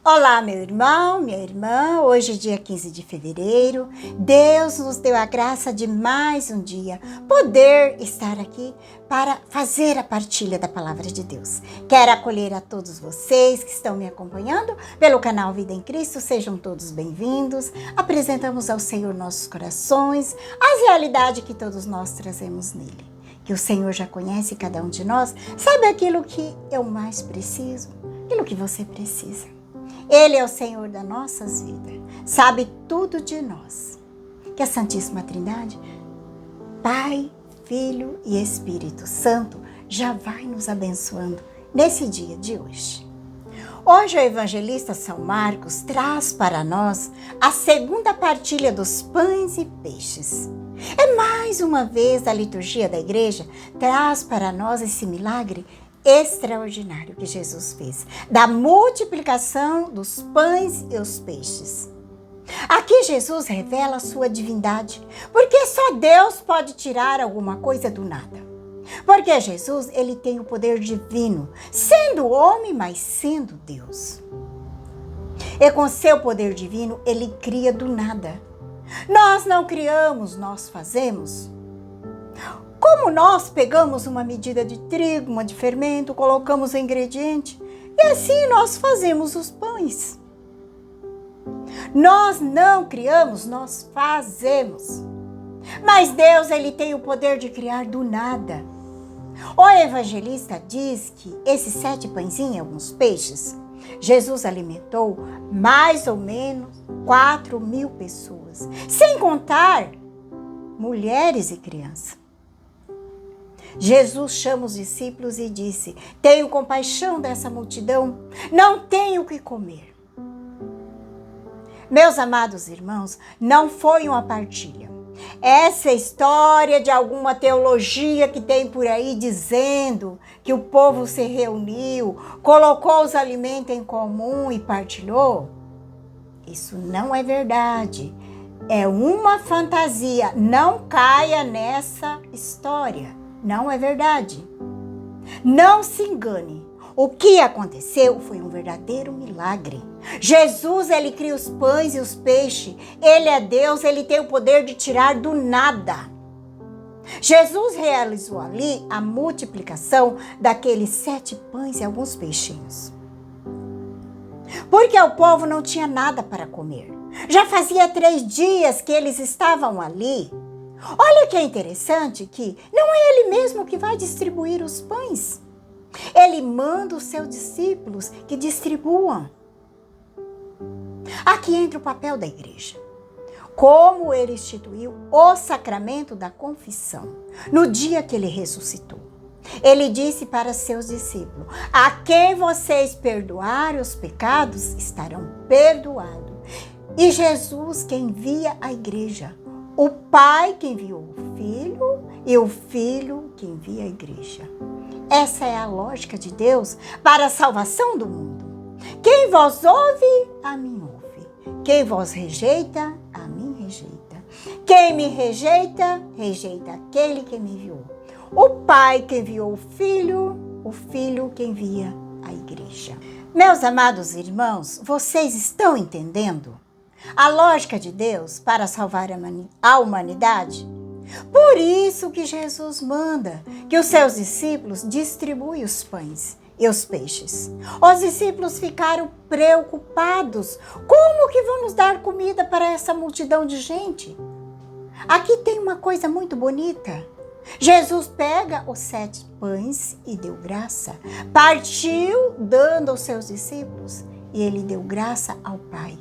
Olá, meu irmão, minha irmã. Hoje, dia 15 de fevereiro, Deus nos deu a graça de mais um dia poder estar aqui para fazer a partilha da palavra de Deus. Quero acolher a todos vocês que estão me acompanhando pelo canal Vida em Cristo. Sejam todos bem-vindos. Apresentamos ao Senhor nossos corações, as realidades que todos nós trazemos nele. Que o Senhor já conhece cada um de nós, sabe aquilo que eu mais preciso, aquilo que você precisa. Ele é o Senhor das nossas vidas, sabe tudo de nós. Que a Santíssima Trindade, Pai, Filho e Espírito Santo, já vai nos abençoando nesse dia de hoje. Hoje o evangelista São Marcos traz para nós a segunda partilha dos pães e peixes. Mais uma vez a liturgia da igreja traz para nós esse milagre extraordinário que Jesus fez, da multiplicação dos pães e os peixes. Aqui Jesus revela a sua divindade, porque só Deus pode tirar alguma coisa do nada. Porque Jesus, ele tem o poder divino, sendo homem, mas sendo Deus. E com seu poder divino, ele cria do nada. Nós não criamos, nós fazemos. Como nós pegamos uma medida de trigo, uma de fermento, colocamos o ingrediente e assim nós fazemos os pães. Nós não criamos, nós fazemos. Mas Deus, ele tem o poder de criar do nada. O evangelista diz que esses 7 pãezinhos e alguns peixes, Jesus alimentou mais ou menos 4.000 pessoas, sem contar mulheres e crianças. Jesus chama os discípulos e disse: tenho compaixão dessa multidão, não tenho o que comer. Meus amados irmãos, não foi uma partilha. Essa história de alguma teologia que tem por aí dizendo que o povo se reuniu, colocou os alimentos em comum e partilhou, isso não é verdade. É uma fantasia. Não caia nessa história. Não é verdade. Não se engane. O que aconteceu foi um verdadeiro milagre. Jesus, ele cria os pães e os peixes. Ele é Deus, ele tem o poder de tirar do nada. Jesus realizou ali a multiplicação daqueles 7 pães e alguns peixinhos. Porque o povo não tinha nada para comer. Já fazia 3 dias que eles estavam ali. Olha que é interessante que não é ele mesmo que vai distribuir os pães. Ele manda os seus discípulos que distribuam. Aqui entra o papel da igreja. Como ele instituiu o sacramento da confissão no dia que ele ressuscitou. Ele disse para seus discípulos: a quem vocês perdoarem os pecados, estarão perdoados. E Jesus que envia a igreja. O Pai que enviou o Filho e o Filho que envia a igreja. Essa é a lógica de Deus para a salvação do mundo. Quem vos ouve, a mim ouve. Quem vos rejeita, a mim rejeita. Quem me rejeita, rejeita aquele que me enviou. O Pai que enviou o Filho que envia a igreja. Meus amados irmãos, vocês estão entendendo a lógica de Deus para salvar a humanidade? Por isso que Jesus manda que os seus discípulos distribuam os pães e os peixes. Os discípulos ficaram preocupados. Como que vamos dar comida para essa multidão de gente? Aqui tem uma coisa muito bonita. Jesus pega os 7 pães e deu graça. Partiu dando aos seus discípulos e ele deu graça ao Pai.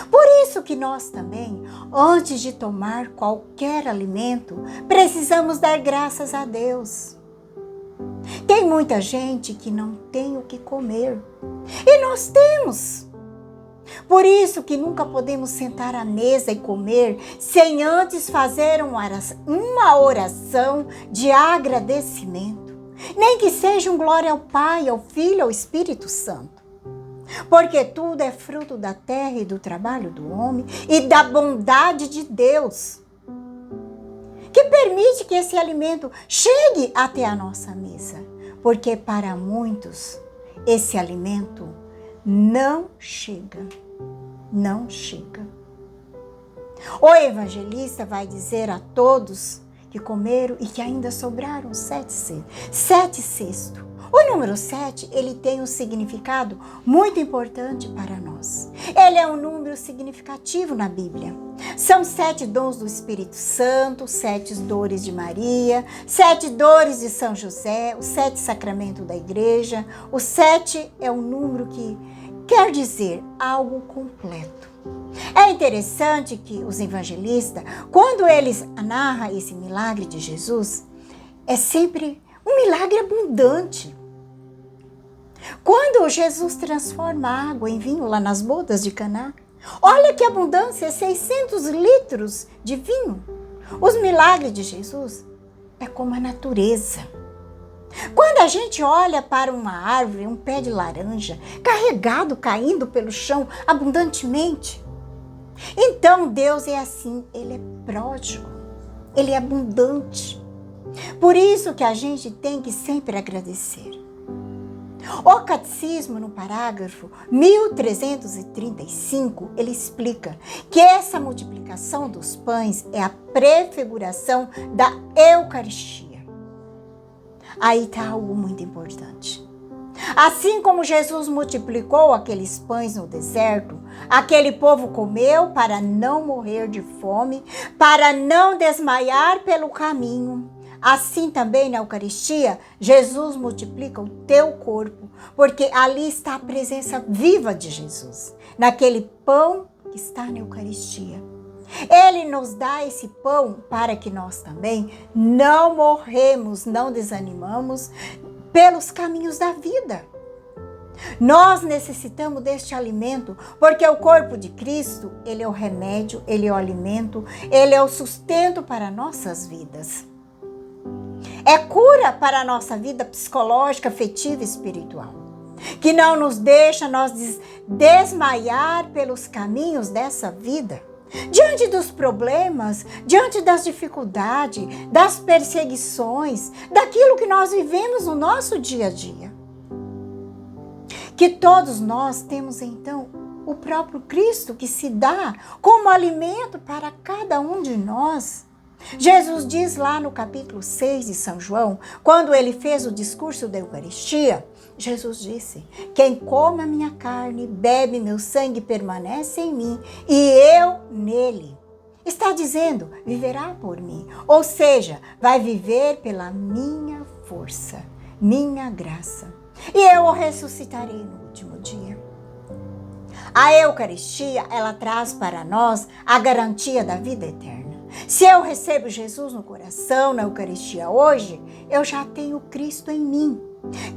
Por isso que nós também, antes de tomar qualquer alimento, precisamos dar graças a Deus. Tem muita gente que não tem o que comer. E nós temos. Por isso que nunca podemos sentar à mesa e comer sem antes fazer uma oração de agradecimento. Nem que seja um glória ao Pai, ao Filho, ao Espírito Santo. Porque tudo é fruto da terra e do trabalho do homem e da bondade de Deus, que permite que esse alimento chegue até a nossa mesa. Porque para muitos esse alimento não chega. Não chega. O evangelista vai dizer a todos que comeram e que ainda sobraram 7 cestos. O número 7, ele tem um significado muito importante para nós. Ele é um número significativo na Bíblia. São 7 dons do Espírito Santo, 7 dores de Maria, 7 dores de São José, os 7 sacramentos da igreja. O 7 é um número que quer dizer algo completo. É interessante que os evangelistas, quando eles narram esse milagre de Jesus, é sempre um milagre abundante. Quando Jesus transforma a água em vinho lá nas bodas de Caná, olha que abundância, 600 litros de vinho. Os milagres de Jesus é como a natureza. Quando a gente olha para uma árvore, um pé de laranja, carregado, caindo pelo chão abundantemente, então Deus é assim, Ele é pródigo, Ele é abundante. Por isso que a gente tem que sempre agradecer. O Catecismo, no parágrafo 1335, ele explica que essa multiplicação dos pães é a prefiguração da Eucaristia. Aí está algo muito importante. Assim como Jesus multiplicou aqueles pães no deserto, aquele povo comeu para não morrer de fome, para não desmaiar pelo caminho. Assim também na Eucaristia, Jesus multiplica o teu corpo, porque ali está a presença viva de Jesus, naquele pão que está na Eucaristia. Ele nos dá esse pão para que nós também não morremos, não desanimamos pelos caminhos da vida. Nós necessitamos deste alimento, porque o corpo de Cristo, ele é o remédio, ele é o alimento, ele é o sustento para nossas vidas. É cura para a nossa vida psicológica, afetiva e espiritual, que não nos deixa nós desmaiar pelos caminhos dessa vida. Diante dos problemas, diante das dificuldades, das perseguições, daquilo que nós vivemos no nosso dia a dia. Que todos nós temos então o próprio Cristo que se dá como alimento para cada um de nós. Jesus diz lá no capítulo 6 de São João, quando ele fez o discurso da Eucaristia, Jesus disse: quem come a minha carne, bebe meu sangue, permanece em mim e eu nele. Está dizendo, viverá por mim. Ou seja, vai viver pela minha força, minha graça. E eu o ressuscitarei no último dia. A Eucaristia, ela traz para nós a garantia da vida eterna. Se eu recebo Jesus no coração, na Eucaristia hoje, eu já tenho Cristo em mim,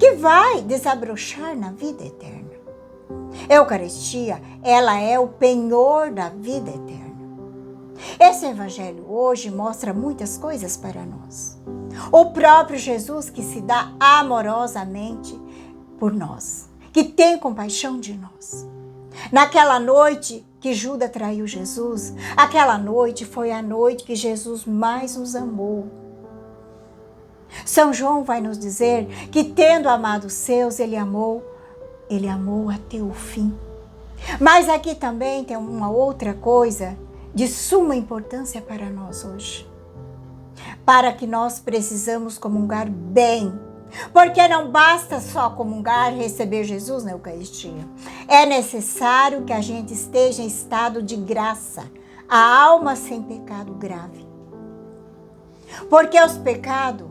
que vai desabrochar na vida eterna. Eucaristia, ela é o penhor da vida eterna. Esse evangelho hoje mostra muitas coisas para nós. O próprio Jesus que se dá amorosamente por nós, que tem compaixão de nós. Naquela noite que Judas traiu Jesus, aquela noite foi a noite que Jesus mais nos amou. São João vai nos dizer que tendo amado os seus, ele amou até o fim. Mas aqui também tem uma outra coisa de suma importância para nós hoje. Para que nós precisamos comungar bem. Porque não basta só comungar e receber Jesus na Eucaristia. É necessário que a gente esteja em estado de graça, a alma sem pecado grave. Porque os pecados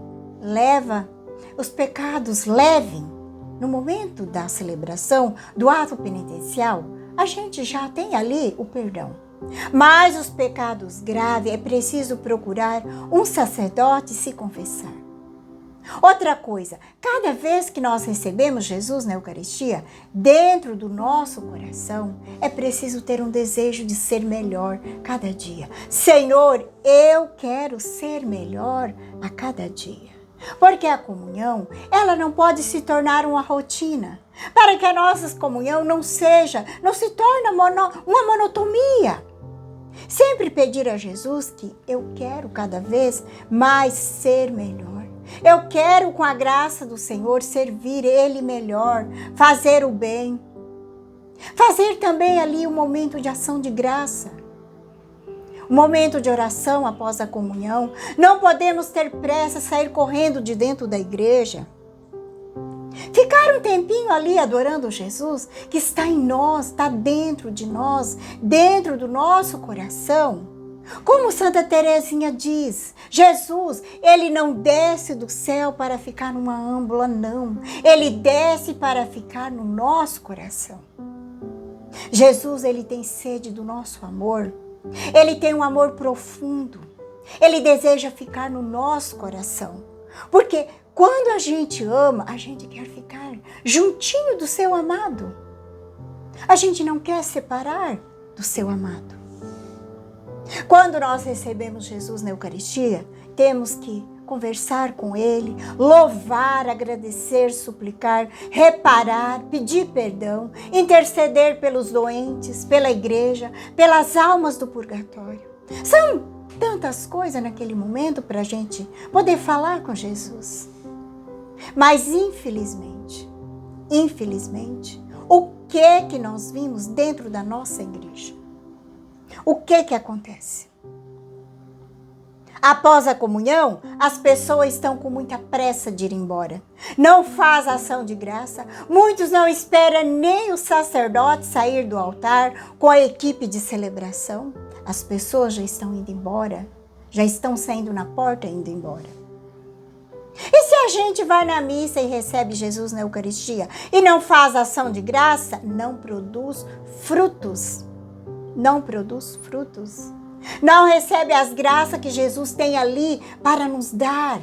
levem, no momento da celebração do ato penitencial, a gente já tem ali o perdão. Mas os pecados graves é preciso procurar um sacerdote e se confessar. Outra coisa, cada vez que nós recebemos Jesus na Eucaristia, dentro do nosso coração, é preciso ter um desejo de ser melhor cada dia. Senhor, eu quero ser melhor a cada dia. Porque a comunhão, ela não pode se tornar uma rotina. Para que a nossa comunhão não se torne uma monotonia. Sempre pedir a Jesus que eu quero cada vez mais ser melhor. Eu quero, com a graça do Senhor, servir Ele melhor, fazer o bem. Fazer também ali um momento de ação de graça. Um momento de oração após a comunhão. Não podemos ter pressa, sair correndo de dentro da igreja. Ficar um tempinho ali adorando Jesus, que está em nós, está dentro de nós, dentro do nosso coração. Como Santa Teresinha diz, Jesus, ele não desce do céu para ficar numa âmbula, não. Ele desce para ficar no nosso coração. Jesus, ele tem sede do nosso amor. Ele tem um amor profundo. Ele deseja ficar no nosso coração. Porque quando a gente ama, a gente quer ficar juntinho do seu amado. A gente não quer separar do seu amado. Quando nós recebemos Jesus na Eucaristia, temos que conversar com Ele, louvar, agradecer, suplicar, reparar, pedir perdão, interceder pelos doentes, pela igreja, pelas almas do purgatório. São tantas coisas naquele momento para a gente poder falar com Jesus. Mas infelizmente, o que nós vimos dentro da nossa igreja? O que acontece? Após a comunhão, as pessoas estão com muita pressa de ir embora. Não faz ação de graça. Muitos não esperam nem o sacerdote sair do altar com a equipe de celebração. As pessoas já estão indo embora. Já estão saindo na porta e indo embora. E se a gente vai na missa e recebe Jesus na Eucaristia e não faz ação de graça, não produz frutos. Não produz frutos. Não recebe as graças que Jesus tem ali para nos dar.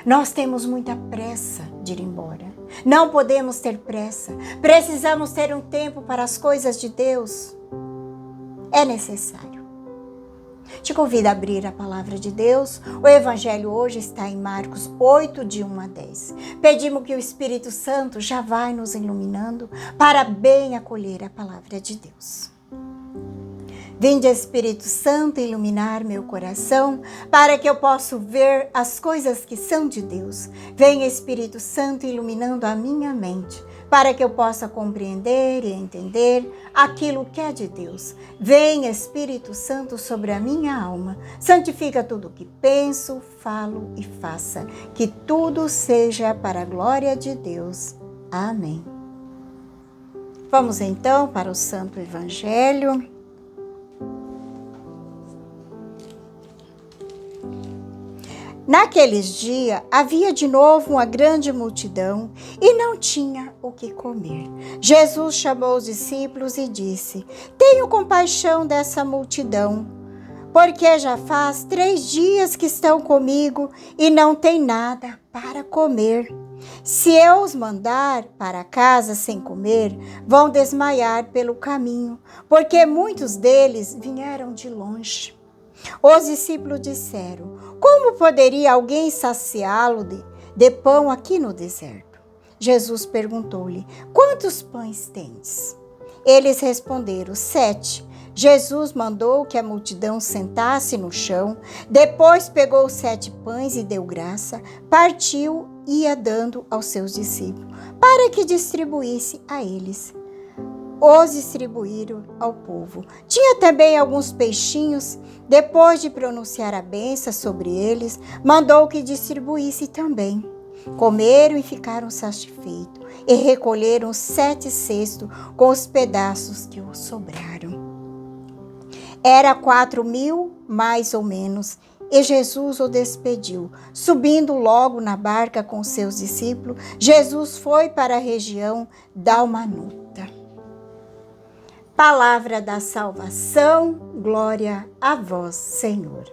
Nós temos muita pressa de ir embora. Não podemos ter pressa. Precisamos ter um tempo para as coisas de Deus. É necessário. Te convido a abrir a palavra de Deus. O Evangelho hoje está em Marcos 8, de 1 a 10. Pedimos que o Espírito Santo já vai nos iluminando para bem acolher a palavra de Deus. Vinde, Espírito Santo, iluminar meu coração, para que eu possa ver as coisas que são de Deus. Venha, Espírito Santo, iluminando a minha mente, para que eu possa compreender e entender aquilo que é de Deus. Venha, Espírito Santo, sobre a minha alma. Santifica tudo o que penso, falo e faça. Que tudo seja para a glória de Deus. Amém. Vamos então para o Santo Evangelho. Naqueles dias, havia de novo uma grande multidão e não tinha o que comer. Jesus chamou os discípulos e disse: Tenho compaixão dessa multidão, porque já faz 3 dias que estão comigo e não tem nada para comer. Se eu os mandar para casa sem comer, vão desmaiar pelo caminho, porque muitos deles vieram de longe. Os discípulos disseram: Como poderia alguém saciá-lo de pão aqui no deserto? Jesus perguntou-lhe: Quantos pães tens? Eles responderam: 7. Jesus mandou que a multidão sentasse no chão, depois pegou 7 pães e deu graça, partiu e ia dando aos seus discípulos, para que distribuísse a eles. Os distribuíram ao povo. Tinha também alguns peixinhos. Depois de pronunciar a bênção sobre eles, mandou que distribuísse também. Comeram e ficaram satisfeitos, e recolheram 7 cestos com os pedaços que os sobraram. Era 4.000, mais ou menos, e Jesus o despediu. Subindo logo na barca com seus discípulos, Jesus foi para a região Dalmanuta. Palavra da salvação, glória a vós, Senhor.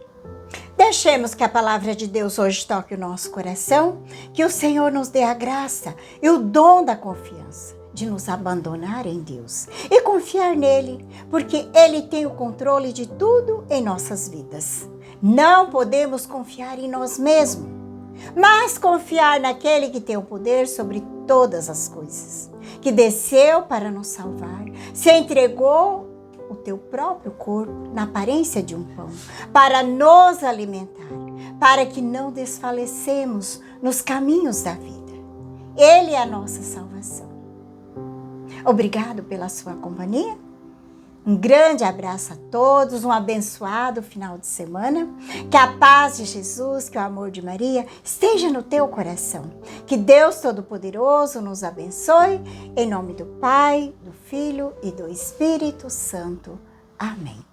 Deixemos que a palavra de Deus hoje toque o nosso coração, que o Senhor nos dê a graça e o dom da confiança de nos abandonar em Deus e confiar nele, porque Ele tem o controle de tudo em nossas vidas. Não podemos confiar em nós mesmos, mas confiar naquele que tem o poder sobre todas as coisas, que desceu para nos salvar, se entregou o teu próprio corpo na aparência de um pão, para nos alimentar, para que não desfalecemos nos caminhos da vida. Ele é a nossa salvação. Obrigado pela sua companhia. Um grande abraço a todos, um abençoado final de semana. Que a paz de Jesus, que o amor de Maria esteja no teu coração. Que Deus Todo-Poderoso nos abençoe. Em nome do Pai, do Filho e do Espírito Santo. Amém.